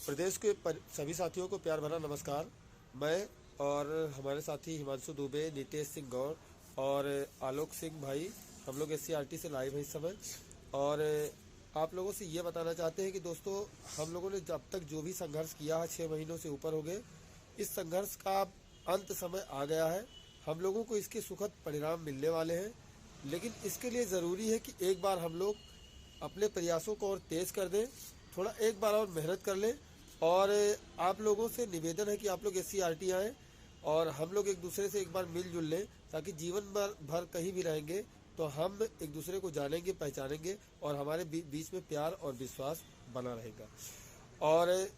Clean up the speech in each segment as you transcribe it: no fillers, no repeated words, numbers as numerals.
प्रदेश के सभी साथियों को प्यार भरा नमस्कार। मैं और हमारे साथी हिमांशु दुबे, नितेश सिंह गौर और आलोक सिंह भाई, हम लोग SCRT से लाइव है इस समय। और आप लोगों से ये बताना चाहते हैं कि दोस्तों, हम लोगों ने जब तक जो भी संघर्ष किया है 6 महीनों से ऊपर हो गए, इस संघर्ष का अंत समय आ गया है। हम लोगों को इसके सुखद परिणाम मिलने वाले हैं, लेकिन इसके लिए ज़रूरी है कि एक बार हम लोग अपने प्रयासों को और तेज़ कर दें, थोड़ा एक बार और मेहनत कर लें। और आप लोगों से निवेदन है कि आप लोग SCRT आएँ और हम लोग एक दूसरे से एक बार मिलजुल लें, ताकि जीवन भर कहीं भी रहेंगे तो हम एक दूसरे को जानेंगे, पहचानेंगे और हमारे बीच में प्यार और विश्वास बना रहेगा। और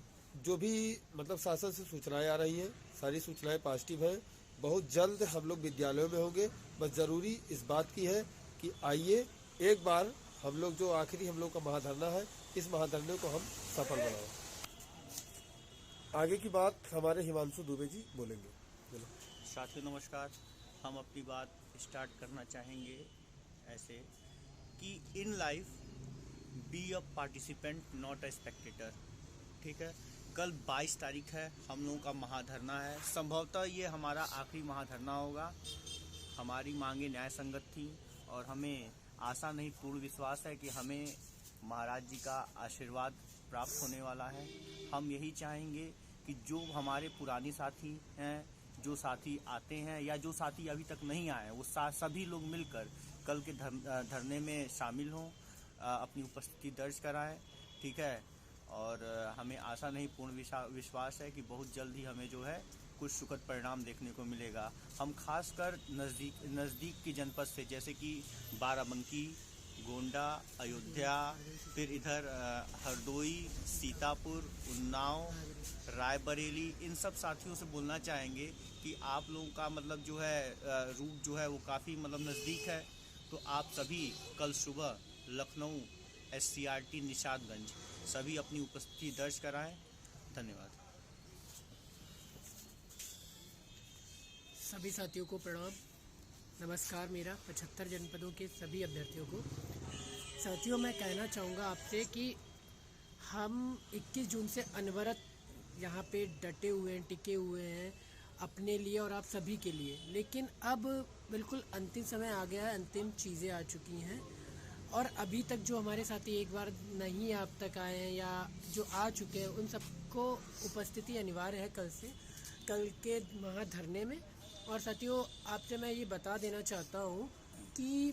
जो भी शासन से सूचनाएं आ रही हैं, सारी सूचनाएं पॉजिटिव हैं। बहुत जल्द हम लोग विद्यालयों में होंगे। बस ज़रूरी इस बात की है कि आइए एक बार हम लोग जो आखिरी हम लोग का महाधरना है, इस महाधरने को हम सफल बनाएं। आगे की बात हमारे हिमांशु दुबे जी बोलेंगे। बोलो। साथियों नमस्कार। हम अपनी बात स्टार्ट करना चाहेंगे ऐसे कि in life be a participant not a Spectator. ठीक है, कल 22 तारीख है, हम लोगों का महाधरना है। संभवतः ये हमारा आखिरी महाधरना होगा। हमारी मांगे न्याय संगत थी और हमें आशा नहीं पूर्ण विश्वास है कि हमें महाराज जी का आशीर्वाद प्राप्त होने वाला है। हम यही चाहेंगे कि जो हमारे पुराने साथी हैं, जो साथी आते हैं या जो साथी अभी तक नहीं आए, वो सभी लोग मिलकर कल के धरने में शामिल हों, अपनी उपस्थिति दर्ज कराएं। ठीक है, और हमें आशा नहीं पूर्ण विश्वास है कि बहुत जल्द ही हमें जो है कुछ सुखद परिणाम देखने को मिलेगा। हम खासकर नज़दीक की जनपद से, जैसे कि बाराबंकी, गोंडा, अयोध्या, फिर इधर हरदोई, सीतापुर, उन्नाव, रायबरेली, इन सब साथियों से बोलना चाहेंगे कि आप लोगों का जो है रूट जो है वो काफ़ी नज़दीक है। तो आप सभी कल सुबह लखनऊ SCRT निषादगंज सभी अपनी उपस्थिति दर्ज कराएं। धन्यवाद। सभी साथियों को प्रणाम, नमस्कार मेरा 75 जनपदों के सभी अभ्यर्थियों को। साथियों, मैं कहना चाहूँगा आपसे कि हम 21 जून से अनवरत यहाँ पे डटे हुए हैं, टिके हुए हैं अपने लिए और आप सभी के लिए। लेकिन अब बिल्कुल अंतिम समय आ गया है, अंतिम चीज़ें आ चुकी हैं और अभी तक जो हमारे साथी एक बार नहीं आप तक आए हैं या जो आ चुके हैं, उन सबको उपस्थिति अनिवार्य है कल के महाधरने में। और साथियों, आपसे मैं ये बता देना चाहता हूँ कि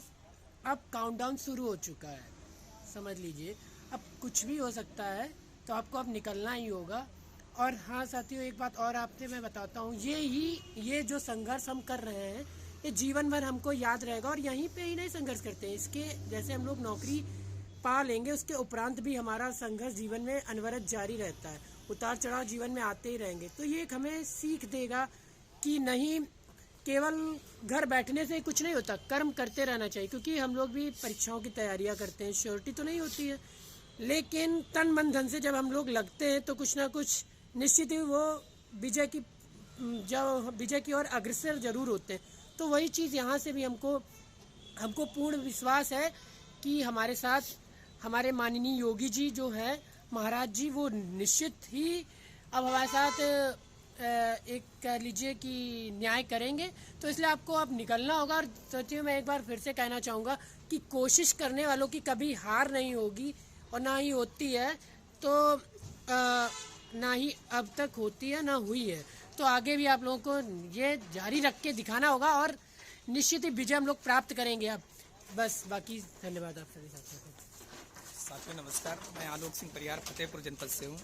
अब काउंटडाउन शुरू हो चुका है। समझ लीजिए, अब कुछ भी हो सकता है, तो आपको अब निकलना ही होगा। और हाँ साथियों, एक बात और आपसे मैं बताता हूँ, ये जो संघर्ष हम कर रहे हैं, ये जीवन भर हमको याद रहेगा। और यहीं पे ही नहीं संघर्ष करते हैं, इसके जैसे हम लोग नौकरी पा लेंगे, उसके उपरांत भी हमारा संघर्ष जीवन में अनवरत जारी रहता है। उतार चढ़ाव जीवन में आते ही रहेंगे। तो ये एक हमें सीख देगा कि नहीं, केवल घर बैठने से कुछ नहीं होता, कर्म करते रहना चाहिए। क्योंकि हम लोग भी परीक्षाओं की तैयारियां करते हैं, श्योरिटी तो नहीं होती है, लेकिन तन मन धन से जब हम लोग लगते हैं तो कुछ ना कुछ निश्चित ही वो विजय की ओर अग्रसर जरूर होते हैं। तो वही चीज़ यहाँ से भी हमको पूर्ण विश्वास है कि हमारे साथ हमारे माननीय योगी जी जो है, महाराज जी, वो निश्चित ही अब हमारे साथ एक कह लीजिए कि न्याय करेंगे। तो इसलिए आपको अब निकलना होगा। और साथियों, मैं एक बार फिर से कहना चाहूँगा कि कोशिश करने वालों की कभी हार नहीं होगी और ना ही होती है। तो ना ही अब तक होती है, ना हुई है। तो आगे भी आप लोगों को ये जारी रख के दिखाना होगा और निश्चित ही विजय हम लोग प्राप्त करेंगे। अब बस बाकी धन्यवाद आप सभी साथियों नमस्कार। मैं आलोक सिंह परियार फतेहपुर जनपद से हूँ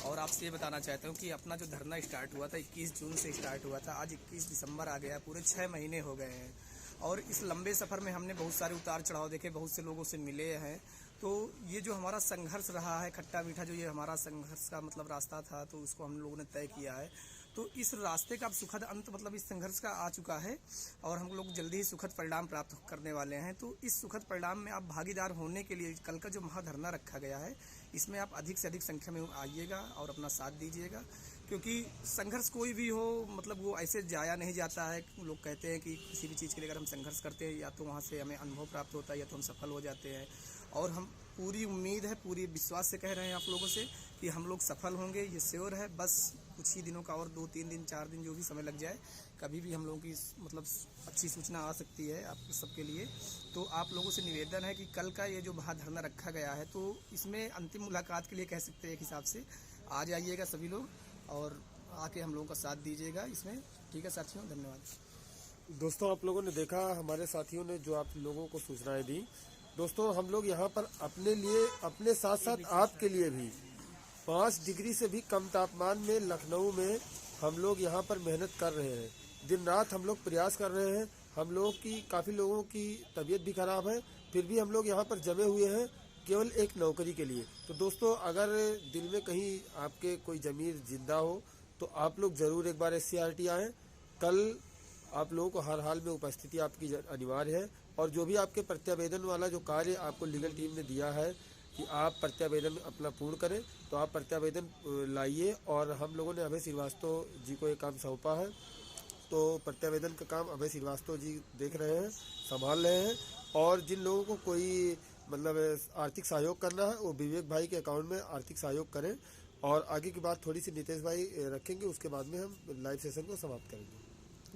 और आपसे ये बताना चाहता हूँ कि अपना जो धरना स्टार्ट हुआ था 21 जून से स्टार्ट हुआ था, आज 21 दिसंबर आ गया, पूरे 6 महीने हो गए हैं। और इस लंबे सफ़र में हमने बहुत सारे उतार चढ़ाव देखे, बहुत से लोगों से मिले हैं। तो ये जो हमारा संघर्ष रहा है, खट्टा मीठा जो ये हमारा संघर्ष का रास्ता था, तो उसको हम लोगों ने तय किया है। तो इस रास्ते का अब सुखद अंत इस संघर्ष का आ चुका है और हम लोग जल्दी ही सुखद परिणाम प्राप्त करने वाले हैं। तो इस सुखद परिणाम में आप भागीदार होने के लिए कल का जो महाधरना रखा गया है, इसमें आप अधिक से अधिक संख्या में आइएगा और अपना साथ दीजिएगा। क्योंकि संघर्ष कोई भी हो, वो ऐसे जाया नहीं जाता है। लोग कहते हैं कि किसी भी चीज़ के लिए अगर हम संघर्ष करते हैं, या तो वहाँ से हमें अनुभव प्राप्त होता है या तो हम सफल हो जाते हैं। और हम पूरी उम्मीद है, पूरी विश्वास से कह रहे हैं आप लोगों से कि हम लोग सफल होंगे, ये श्योर है। बस कुछ ही दिनों का और 2-3 दिन 4 दिन जो भी समय लग जाए, कभी भी हम लोगों की मतलब अच्छी सूचना आ सकती है आप सबके लिए। तो आप लोगों से निवेदन है कि कल का ये जो महाधरना रखा गया है, तो इसमें अंतिम मुलाकात के लिए कह सकते हैं एक हिसाब से आ जाइएगा सभी लोग और आके हम लोगों का साथ दीजिएगा इसमें। ठीक है साथियों, धन्यवाद। दोस्तों, आप लोगों ने देखा हमारे साथियों ने जो आप लोगों को सूचनाएं दी। दोस्तों, हम लोग यहाँ पर अपने लिए, अपने साथ साथ आपके लिए भी 5 डिग्री से भी कम तापमान में लखनऊ में हम लोग यहाँ पर मेहनत कर रहे हैं। दिन रात हम लोग प्रयास कर रहे हैं। हम लोग की काफ़ी लोगों की तबीयत भी खराब है, फिर भी हम लोग यहाँ पर जमे हुए हैं केवल एक नौकरी के लिए। तो दोस्तों, अगर दिल में कहीं आपके कोई ज़मीर जिंदा हो तो आप लोग ज़रूर एक बार SCRT आएँ। कल आप लोगों को हर हाल में उपस्थिति आपकी अनिवार्य है। और जो भी आपके प्रत्यावेदन वाला जो कार्य आपको लीगल टीम ने दिया है कि आप प्रत्यावेदन अपना पूर्ण करें, तो आप प्रत्यावेदन लाइए। और हम लोगों ने अभय श्रीवास्तव जी को एक काम सौंपा है, तो प्रत्यावेदन का काम अभय श्रीवास्तव जी देख रहे हैं, संभाल रहे हैं। और जिन लोगों को कोई मतलब आर्थिक सहयोग करना है, वो विवेक भाई के अकाउंट में आर्थिक सहयोग करें। और आगे की बात थोड़ी सी नितेश भाई रखेंगे, उसके बाद में हम लाइव सेशन को समाप्त करेंगे।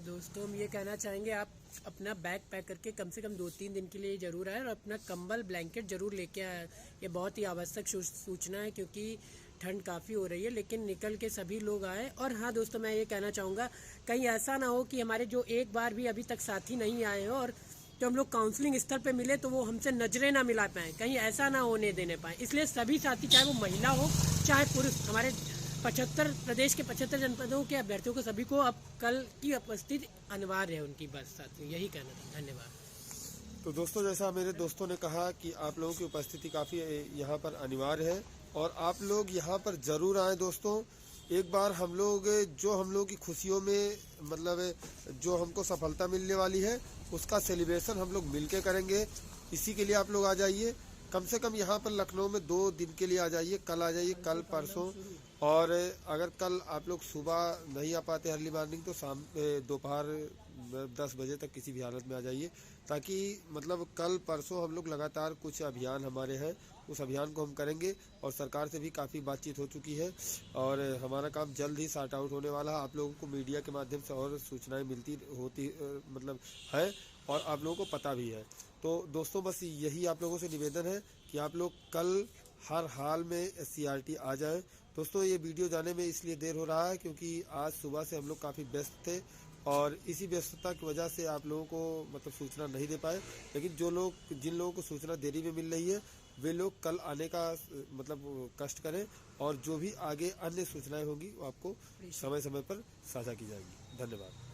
दोस्तों, हम ये कहना चाहेंगे, आप अपना बैग पैक करके कम से कम 2-3 दिन के लिए ज़रूर आए और अपना कंबल ब्लैंकेट ज़रूर लेके आए। ये बहुत ही आवश्यक सूचना है क्योंकि ठंड काफ़ी हो रही है, लेकिन निकल के सभी लोग आए। और हाँ दोस्तों, मैं ये कहना चाहूँगा, कहीं ऐसा ना हो कि हमारे जो एक बार भी अभी तक साथी नहीं आए हो और जो हम लोग काउंसलिंग स्तर पे मिले तो वो हमसे नजरें ना मिला पाएँ, कहीं ऐसा ना होने देने पाएँ। इसलिए सभी साथी, चाहे वो महिला हो चाहे पुरुष, हमारे 75 प्रदेश के 75 जनपदों के अभ्यर्थियों को सभी को अब कल की उपस्थिति अनिवार्य है उनकी। बस साथियों, यही कहना था। धन्यवाद। तो दोस्तों, जैसा मेरे दोस्तों ने कहा कि आप लोगों की उपस्थिति काफ़ी यहाँ पर अनिवार्य है और आप लोग यहाँ पर ज़रूर आएँ। दोस्तों, एक बार हम लोग की खुशियों में मतलब जो हमको सफलता मिलने वाली है उसका सेलिब्रेशन हम लोग मिलके करेंगे। इसी के लिए आप लोग आ जाइए। कम से कम यहाँ पर लखनऊ में 2 दिन के लिए आ जाइए। कल आ जाइए, कल परसों। और अगर कल आप लोग सुबह नहीं आ पाते अर्ली मॉर्निंग, तो शाम दोपहर 10 बजे तक किसी भी हालत में आ जाइए, ताकि मतलब कल परसों हम लोग लगातार कुछ अभियान हमारे हैं, उस अभियान को हम करेंगे। और सरकार से भी काफ़ी बातचीत हो चुकी है और हमारा काम जल्द ही सॉर्ट आउट होने वाला है। आप लोगों को मीडिया के माध्यम से और सूचनाएं मिलती होती मतलब है और आप लोगों को पता भी है। तो दोस्तों, बस यही आप लोगों से निवेदन है कि आप लोग कल हर हाल में SCRT आ जाएं। दोस्तों, ये वीडियो जाने में इसलिए देर हो रहा है क्योंकि आज सुबह से हम लोग काफ़ी व्यस्त थे और इसी व्यस्तता की वजह से आप लोगों को मतलब सूचना नहीं दे पाए। लेकिन जिन लोगों को सूचना देरी में मिल रही है, वे लोग कल आने का मतलब कष्ट करें और जो भी आगे अन्य सूचनाएं होंगी वो आपको समय समय पर साझा की जाएंगी। धन्यवाद।